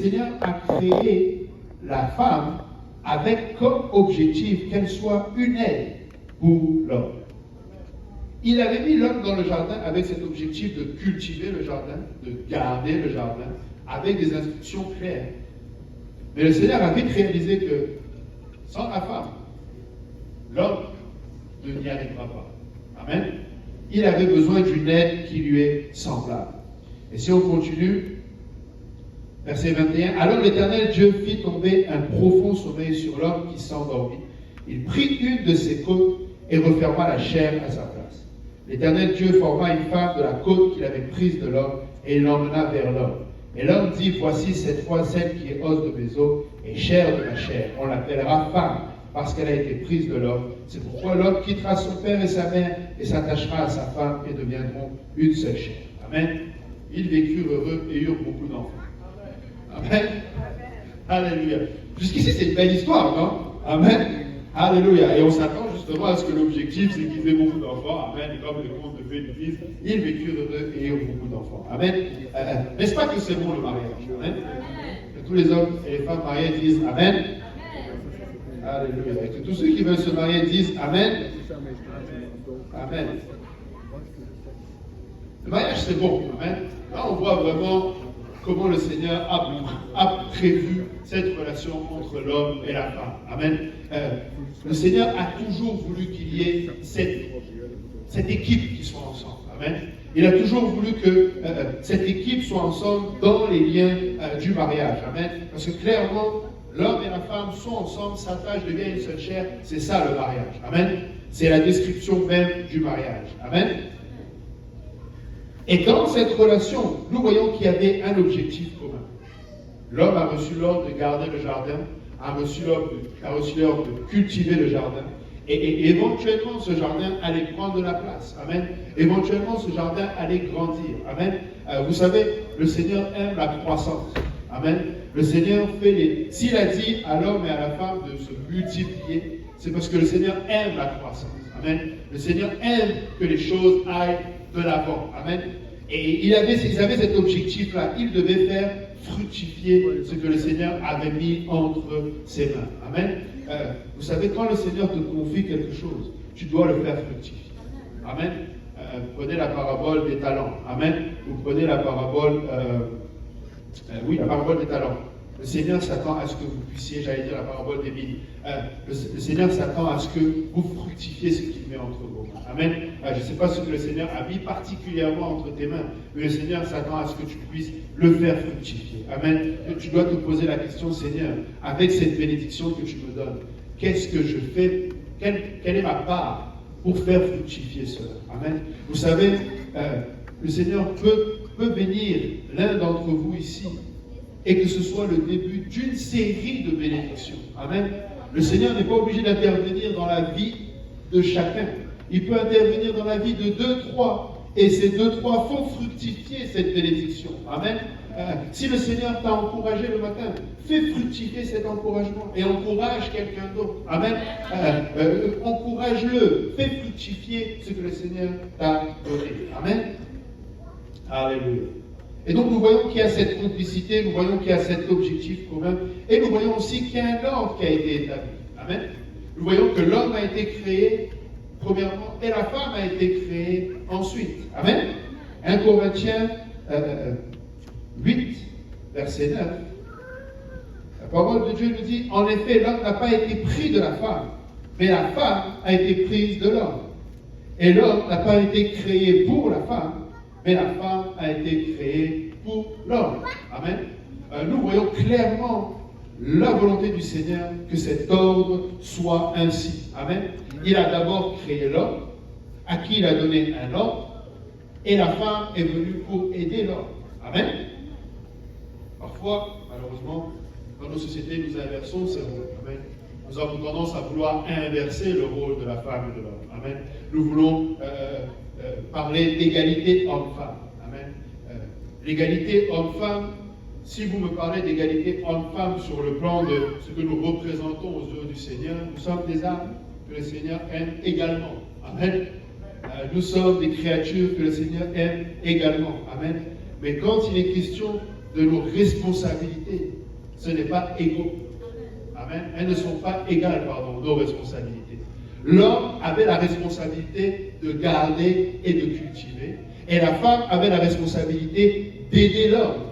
Le Seigneur a créé la femme avec comme objectif qu'elle soit une aide pour l'homme. Il avait mis l'homme dans le jardin avec cet objectif de cultiver le jardin, de garder le jardin, avec des instructions claires. Mais le Seigneur a vite réalisé que sans la femme, l'homme n'y arrivera pas. Amen. Il avait besoin d'une aide qui lui est semblable. Et si on continue, verset 21, alors l'Éternel Dieu fit tomber un profond sommeil sur l'homme qui s'endormit. Il prit une de ses côtes et referma la chair à sa place. L'Éternel Dieu forma une femme de la côte qu'il avait prise de l'homme et il l'emmena vers l'homme. Et l'homme dit, voici cette fois celle qui est os de mes os et chair de ma chair. On l'appellera femme parce qu'elle a été prise de l'homme. C'est pourquoi l'homme quittera son père et sa mère et s'attachera à sa femme et deviendront une seule chair. Amen. Ils vécurent heureux et eurent beaucoup d'enfants. Amen. Alléluia. Jusqu'ici, c'est une belle histoire, non? Amen. Alléluia. Et on s'attend justement à ce que l'objectif, c'est qu'ils aient beaucoup d'enfants. Amen. Comme le conte de fées nous disent, ils vécurent heureux et eurent beaucoup d'enfants. Amen. N'est-ce pas que c'est bon le mariage? Amen. Que tous les hommes et les femmes mariés disent Amen. Alléluia. Et que tous ceux qui veulent se marier disent Amen. Amen. Le mariage, c'est bon. Amen. Là, on voit vraiment comment le Seigneur a prévu cette relation entre l'homme et la femme. Amen. Le Seigneur a toujours voulu qu'il y ait cette équipe qui soit ensemble. Amen. Il a toujours voulu que cette équipe soit ensemble dans les liens du mariage. Amen. Parce que clairement, l'homme et la femme sont ensemble, s'attachent, deviennent une seule chair. C'est ça le mariage. Amen. C'est la description même du mariage. Amen. Et dans cette relation, nous voyons qu'il y avait un objectif commun. L'homme a reçu l'ordre de garder le jardin, a reçu l'ordre de cultiver le jardin. Et éventuellement, ce jardin allait prendre de la place. Amen. Éventuellement, ce jardin allait grandir. Amen. Vous savez, le Seigneur aime la croissance. Amen. Le Seigneur fait S'il a dit à l'homme et à la femme de se multiplier, c'est parce que le Seigneur aime la croissance. Amen. Le Seigneur aime que les choses aillent de l'avant. Amen. Et ils avaient cet objectif-là. Ils devaient faire fructifier ce que le Seigneur avait mis entre ses mains. Amen. Vous savez, quand le Seigneur te confie quelque chose, tu dois le faire fructifier. Amen. Prenez la parabole des talents. Amen. Vous prenez la parabole, la parabole des talents. Le Seigneur s'attend à ce que vous puissiez, j'allais dire la parabole des billes. Le Seigneur s'attend à ce que vous fructifiez ce qu'il met entre vos mains. Amen. Je ne sais pas ce que le Seigneur a mis particulièrement entre tes mains, mais le Seigneur s'attend à ce que tu puisses le faire fructifier. Amen. Tu dois te poser la question, Seigneur, avec cette bénédiction que tu me donnes, qu'est-ce que je fais? Quelle est ma part pour faire fructifier cela? Amen. Vous savez, le Seigneur peut bénir l'un d'entre vous ici et que ce soit le début d'une série de bénédictions. Amen. Le Seigneur n'est pas obligé d'intervenir dans la vie de chacun. Il peut intervenir dans la vie de 2-3 et ces 2-3 font fructifier cette bénédiction. Amen. Si le Seigneur t'a encouragé le matin, fais fructifier cet encouragement et encourage quelqu'un d'autre. Amen. Encourage-le, fais fructifier ce que le Seigneur t'a donné. Amen. Alléluia. Et donc nous voyons qu'il y a cette complicité, nous voyons qu'il y a cet objectif commun, et nous voyons aussi qu'il y a un ordre qui a été établi. Amen. Nous voyons que l'homme a été créé premièrement, et la femme a été créée ensuite. Amen. 1 Corinthiens 8, verset 9. La parole de Dieu nous dit, en effet, l'homme n'a pas été pris de la femme, mais la femme a été prise de l'homme. Et l'homme n'a pas été créé pour la femme, mais la femme a été créée pour l'homme. Amen. Nous voyons clairement la volonté du Seigneur que cet ordre soit ainsi. Amen. Il a d'abord créé l'homme, à qui il a donné un ordre, et la femme est venue pour aider l'homme. Amen. Parfois, malheureusement, dans nos sociétés, nous inversons ces rôles. Amen. Nous avons tendance à vouloir inverser le rôle de la femme et de l'homme. Amen. Nous voulons parler d'égalité homme-femme. Amen. L'égalité homme-femme, si vous me parlez d'égalité homme-femme sur le plan de ce que nous représentons aux yeux du Seigneur, nous sommes des âmes que le Seigneur aime également. Amen. Nous sommes des créatures que le Seigneur aime également. Amen. Mais quand il est question de nos responsabilités. Ce n'est pas égaux. Amen. Elles ne sont pas égales, pardon, nos responsabilités. L'homme avait la responsabilité de garder et de cultiver, et la femme avait la responsabilité d'aider l'homme.